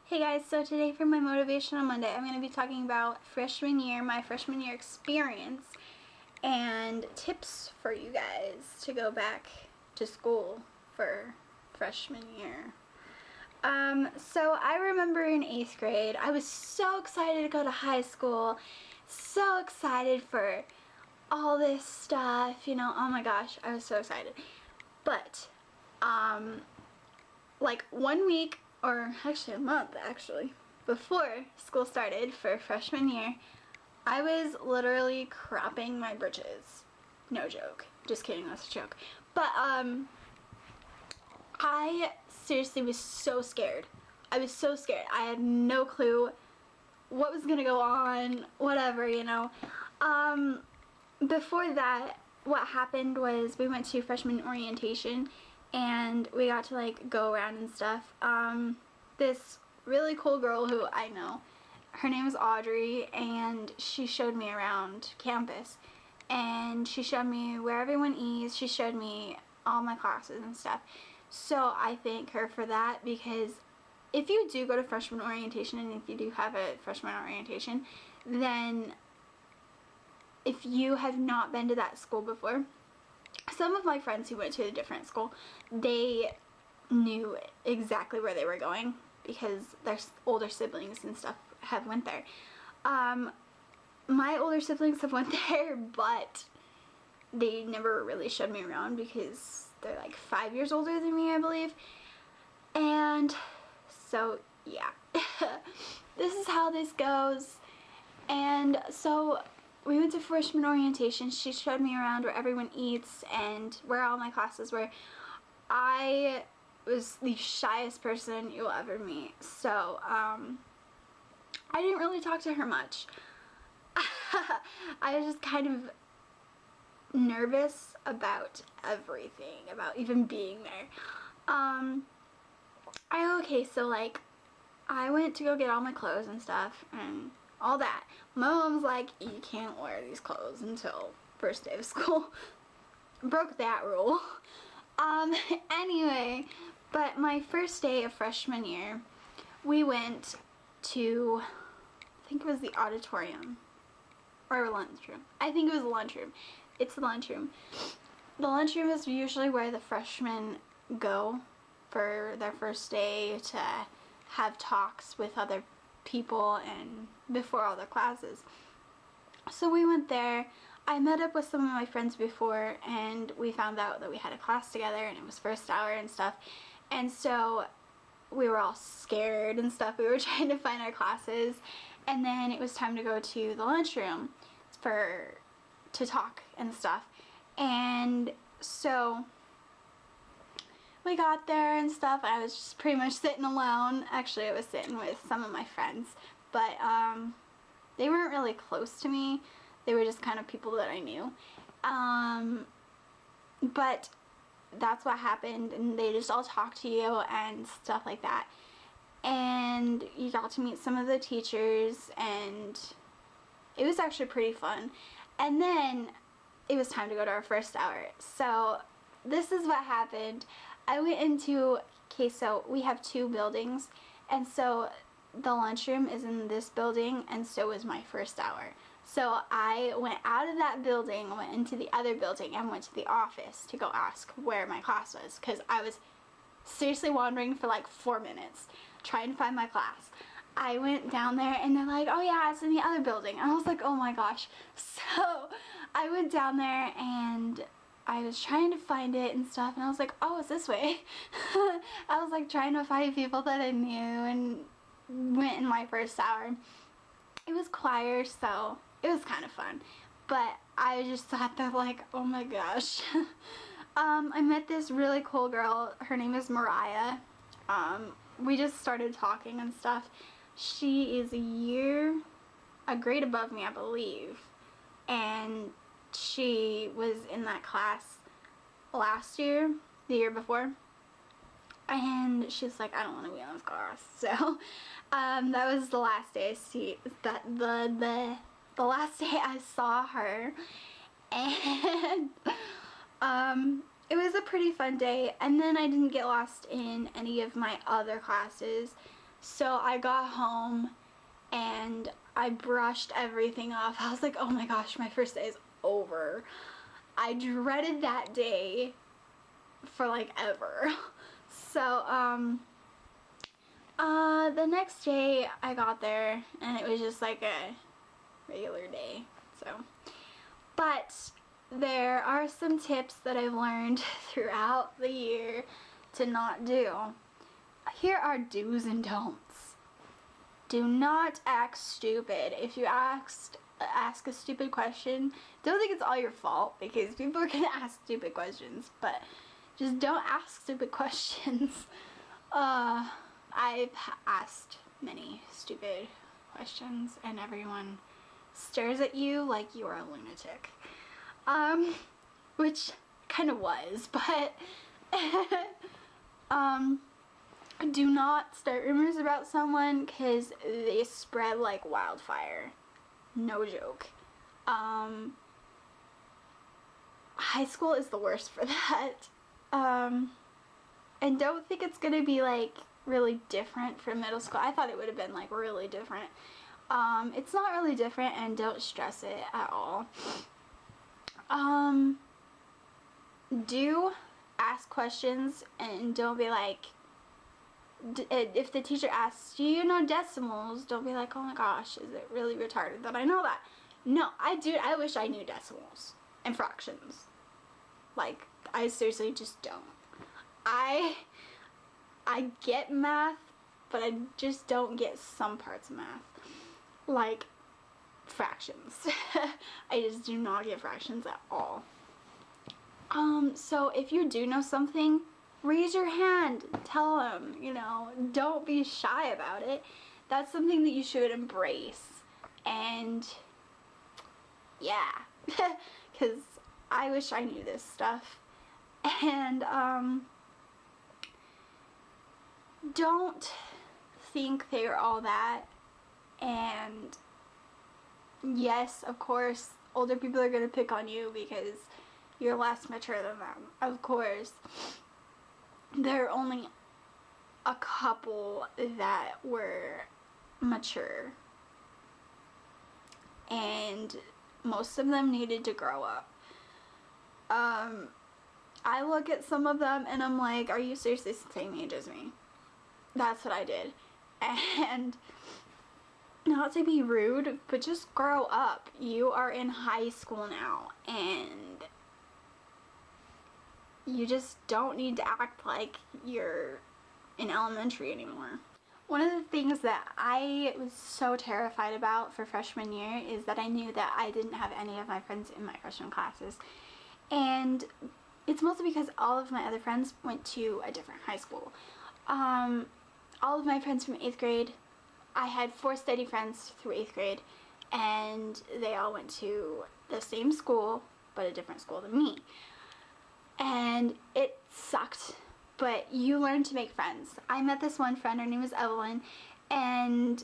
Hey guys, so today for my Motivational Monday, I'm going to be talking about freshman year, my freshman year experience, and tips for you guys to go back to school for freshman year. So I remember in 8th grade, I was so excited to go to high school, so excited for all this stuff, you know, oh my gosh, I was so excited. But, like 1 week, or actually a month actually, before school started for freshman year, I was literally crapping my britches. No joke. Just kidding, that's a joke. But, I seriously was so scared. I was so scared. I had no clue what was gonna go on, whatever, you know. Before that, what happened was we went to freshman orientation and we got to like go around and stuff. This really cool girl who I know, her name is Audrey, and she showed me around campus, and she showed me where everyone eats, she showed me all my classes and stuff. So I thank her for that, because if you do go to freshman orientation, and if you do have a freshman orientation, then if you have not been to that school before, some of my friends who went to a different school, they knew exactly where they were going because their older siblings and stuff have went there. My older siblings have went there, but they never really showed me around because they're like 5 years older than me, I believe. And so yeah, this is how this goes. And so we went to freshman orientation. She showed me around where everyone eats and where all my classes were. I was the shyest person you'll ever meet, so I didn't really talk to her much. I was just kind of nervous about everything, about even being there. Okay, so like I went to go get all my clothes and stuff and all that. My mom's like, you can't wear these clothes until first day of school. Broke that rule. Anyway, but my first day of freshman year, we went to, I think it was the auditorium, or lunchroom. I think it was the lunchroom. It's the lunchroom. The lunchroom is usually where the freshmen go for their first day to have talks with other people and before all their classes. So we went there. I met up with some of my friends before, and we found out that we had a class together and it was first hour and stuff, and so we were all scared and stuff. We were trying to find our classes, and then it was time to go to the lunchroom to talk and stuff. And so we got there and stuff. I was just pretty much sitting alone. Actually, I was sitting with some of my friends, but they weren't really close to me. They were just kind of people that I knew. But that's what happened, and they just all talked to you and stuff like that. And you got to meet some of the teachers, and it was actually pretty fun. And then it was time to go to our first hour. So this is what happened. I went into, okay, so we have 2 buildings, and so the lunchroom is in this building, and so was my first hour. So I went out of that building, went into the other building, and went to the office to go ask where my class was, because I was seriously wandering for like 4 minutes trying to find my class. I went down there and they're like, oh yeah, it's in the other building. And I was like, oh my gosh. So I went down there and I was trying to find it and stuff, and I was like, oh, it's this way. I was like trying to find people that I knew and went in my first hour. It was choir, so it was kind of fun, but I just sat there like, oh my gosh. I met this really cool girl. Her name is Mariah. We just started talking and stuff. She is a grade above me, I believe, and she was in that class last year, the year before, and she's like, I don't want to be in this class. So that was the last day the last day I saw her, and it was a pretty fun day. And then I didn't get lost in any of my other classes, So I got home and I brushed everything off. I was like, oh my gosh, my first day is over. I dreaded that day for like ever. So the next day I got there and it was just like a regular day. So, but there are some tips that I've learned throughout the year to not do. Here are do's and don'ts. Do not act stupid. If you ask a stupid question, don't think it's all your fault, because people are gonna ask stupid questions, but just don't ask stupid questions. I've asked many stupid questions and everyone stares at you like you are a lunatic. Which kind of was, but do not start rumors about someone, because they spread like wildfire. No joke. High school is the worst for that. And don't think it's gonna be like really different from middle school. I thought it would have been like really different. It's not really different, and don't stress it at all. Do ask questions, and don't be like, if the teacher asks, do you know decimals? Don't be like, oh my gosh, is it really retarded that I know that? No, I wish I knew decimals and fractions. Like, I seriously just don't. I get math, but I just don't get some parts of math. Like fractions. I just do not get fractions at all. So if you do know something, raise your hand, tell them, you know, don't be shy about it. That's something that you should embrace. And yeah, because I wish I knew this stuff. And don't think they're all that. And yes, of course, older people are going to pick on you because you're less mature than them. Of course. There are only a couple that were mature. And most of them needed to grow up. I look at some of them and I'm like, are you seriously the same age as me? That's what I did. And not to be rude, but just grow up. You are in high school now, and you just don't need to act like you're in elementary anymore. One of the things that I was so terrified about for freshman year is that I knew that I didn't have any of my friends in my freshman classes. And it's mostly because all of my other friends went to a different high school. All of my friends from 8th grade, I had 4 steady friends through 8th grade, and they all went to the same school, but a different school than me. And it sucked, but you learn to make friends. I met this one friend, her name was Evelyn, and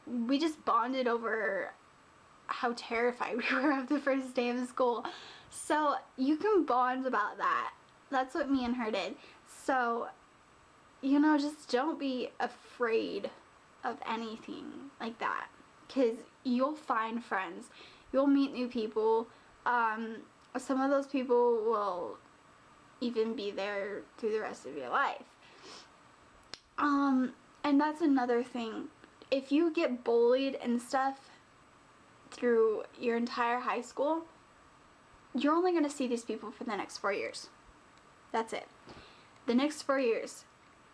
we just bonded over how terrified we were of the first day of school. So you can bond about that. That's what me and her did. So, you know, just don't be afraid of anything like that, because you'll find friends, you'll meet new people. Some of those people will even be there through the rest of your life. And that's another thing. If you get bullied and stuff through your entire high school, you're only going to see these people for the next 4 years. That's it. The next 4 years.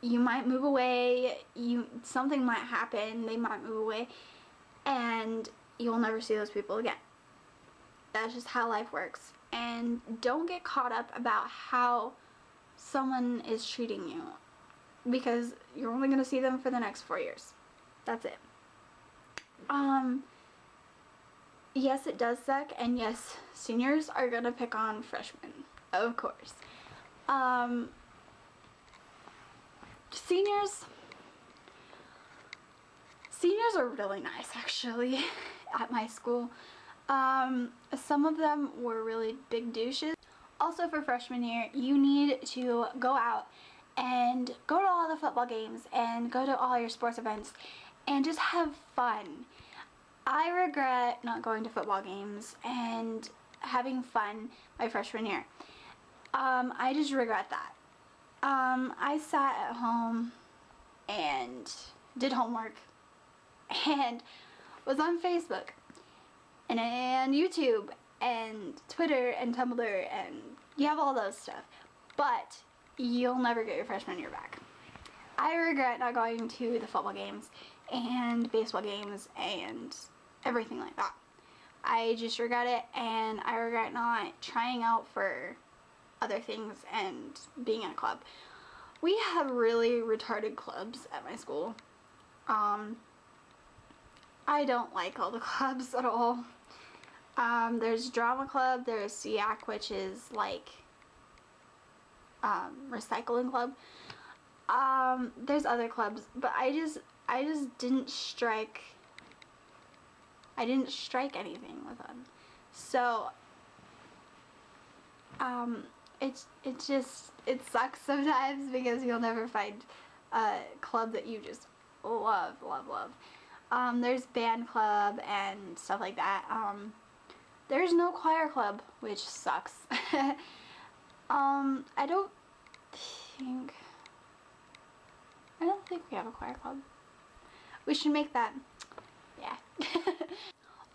You might move away, something might happen, they might move away, and you'll never see those people again. That's just how life works. And don't get caught up about how someone is treating you, because you're only going to see them for the next 4 years. That's it. Yes, it does suck, and yes, seniors are going to pick on freshmen, of course. Seniors are really nice, actually, at my school. Some of them were really big douches. Also, for freshman year, you need to go out and go to all the football games and go to all your sports events and just have fun. I regret not going to football games and having fun my freshman year. I just regret that. I sat at home and did homework and was on Facebook and YouTube and Twitter and Tumblr, and you have all those stuff, but you'll never get your freshman year back. I regret not going to the football games and baseball games and everything like that. I just regret it, and I regret not trying out for other things and being in a club. We have really retarded clubs at my school. I don't like all the clubs at all. There's drama club, there's SEAC, which is like recycling club. There's other clubs, but I just didn't strike anything with them. So it sucks sometimes because you'll never find a club that you just love. There's band club and stuff like that. There's no choir club, which sucks. I don't think we have a choir club. We should make that. Yeah.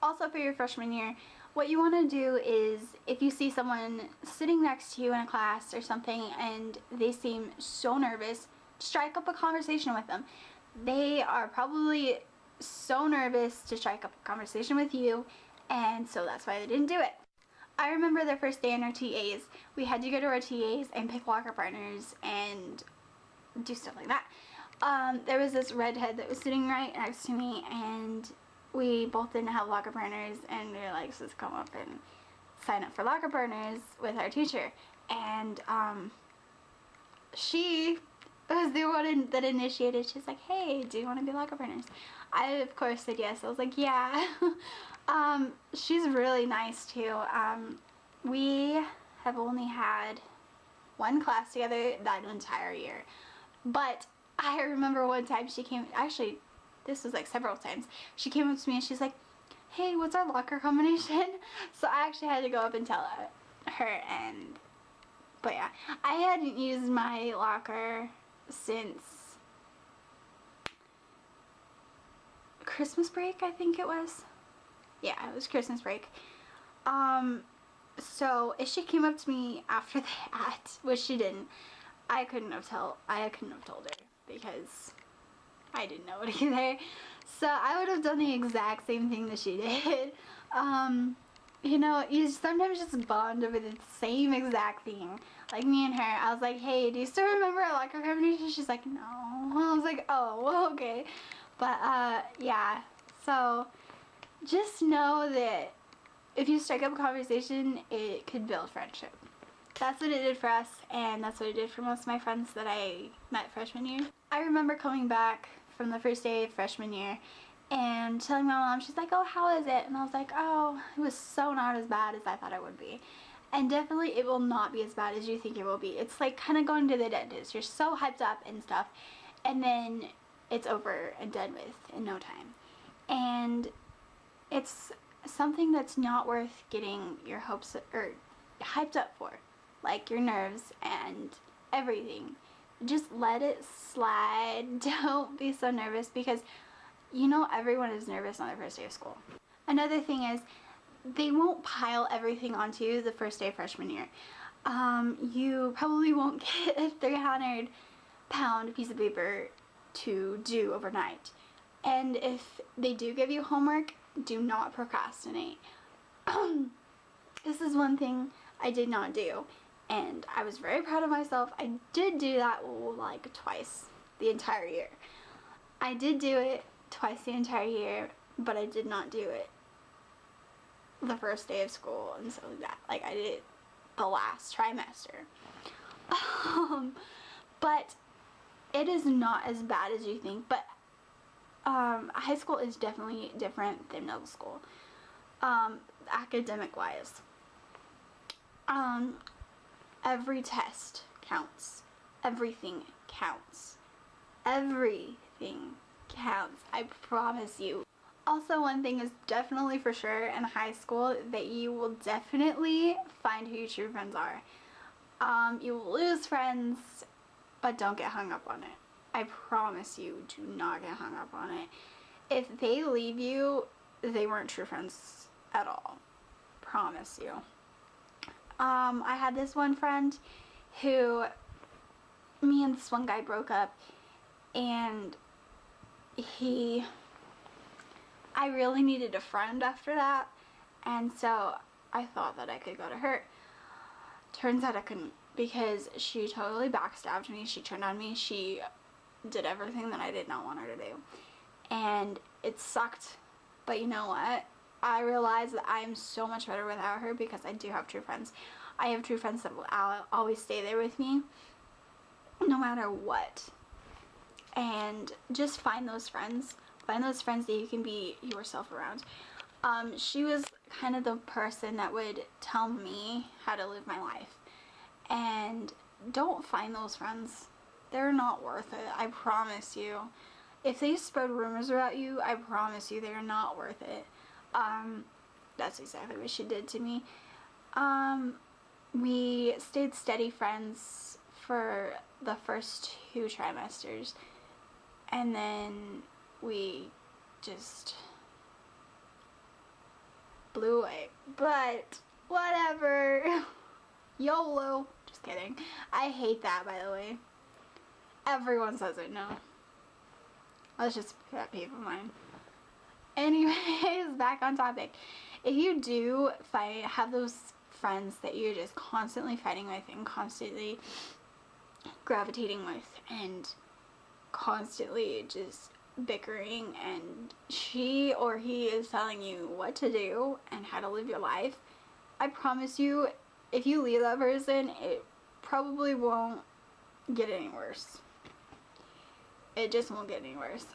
Also, for your freshman year, what you want to do is, if you see someone sitting next to you in a class or something and they seem so nervous, strike up a conversation with them. They are probably so nervous to strike up a conversation with you, and so that's why they didn't do it. I remember the first day in our TAs, we had to go to our TAs and pick locker partners and do stuff like that. There was this redhead that was sitting right next to me, and we both didn't have locker partners, and we were like, let's come up and sign up for locker partners with our teacher. And she was the one that initiated. She's like, hey, do you want to be locker partners? I, of course, said yes. I was like, yeah. She's really nice, too. We have only had one class together that entire year. But I remember one time she came, actually, this was like several times, she came up to me and she's like, hey, what's our locker combination? So I actually had to go up and tell her, but yeah, I hadn't used my locker since Christmas break, I think it was. Yeah, it was Christmas break. So if she came up to me after that, which she didn't, I couldn't have told her because I didn't know it either. So I would have done the exact same thing that she did. You know, you sometimes just bond over the same exact thing. Like me and her, I was like, hey, do you still remember our locker combination? She's like, no. I was like, oh, okay. But yeah, so just know that if you strike up a conversation, it could build friendship. That's what it did for us, and that's what it did for most of my friends that I met freshman year. I remember coming back from the first day of freshman year and telling my mom, she's like, oh, how is it? And I was like, oh, it was so not as bad as I thought it would be. And definitely it will not be as bad as you think it will be. It's like kind of going to the dentist. You're so hyped up and stuff, and then it's over and done with in no time. And it's something that's not worth getting your hopes or hyped up for, like your nerves and everything. Just let it slide. Don't be so nervous, because you know everyone is nervous on their first day of school. Another thing is, they won't pile everything onto you the first day of freshman year. You probably won't get a 300-pound piece of paper to do overnight. And if they do give you homework, do not procrastinate. This is one thing I did not do, and I was very proud of myself. I did do that like twice the entire year. I did do it twice the entire year, but I did not do it the first day of school and stuff like that. Like, I did it the last trimester. But it is not as bad as you think. But high school is definitely different than middle school, academic wise. Every test counts. everything counts. Everything counts, I promise you. Also, one thing is definitely for sure in high school that you will definitely find who your true friends are. You will lose friends, but don't get hung up on it. I promise you, do not get hung up on it. If they leave you, they weren't true friends at all. Promise you. I had this one friend who, me and this one guy broke up, and I really needed a friend after that, and so I thought that I could go to her. Turns out I couldn't, because she totally backstabbed me, she turned on me, she did everything that I did not want her to do, and it sucked, but you know what? I realized that I'm so much better without her because I do have true friends. I have true friends that will always stay there with me, no matter what. And just find those friends. Find those friends that you can be yourself around. She was kind of the person that would tell me how to live my life. And don't find those friends. They're not worth it. I promise you. If they spread rumors about you, I promise you they're not worth it. That's exactly what she did to me. We stayed steady friends for the first 2 trimesters. And then we just blew away. But whatever. YOLO. Just kidding. I hate that, by the way. Everyone says it. No. That's just a pet peeve of mine. Anyways, back on topic. If you do have those friends that you're just constantly fighting with and constantly gravitating with and constantly just bickering, and she or he is telling you what to do and how to live your life, I promise you, if you leave that person, it probably won't get any worse. It just won't get any worse.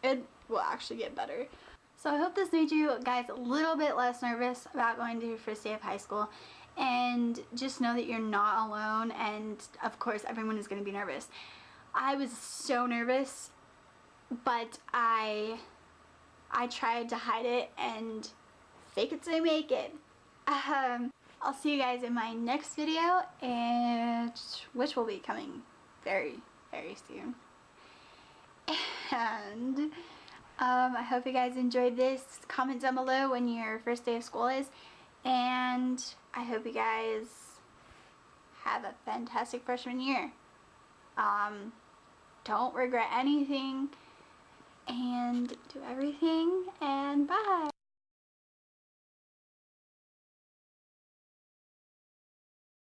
It will actually get better. So I hope this made you guys a little bit less nervous about going to your first day of high school, and just know that you're not alone, and of course everyone is going to be nervous. I was so nervous, but I tried to hide it and fake it till you make it. I'll see you guys in my next video, and which will be coming very, very soon. And I hope you guys enjoyed this. Comment down below when your first day of school is, and I hope you guys have a fantastic freshman year. Don't regret anything, and do everything, and bye.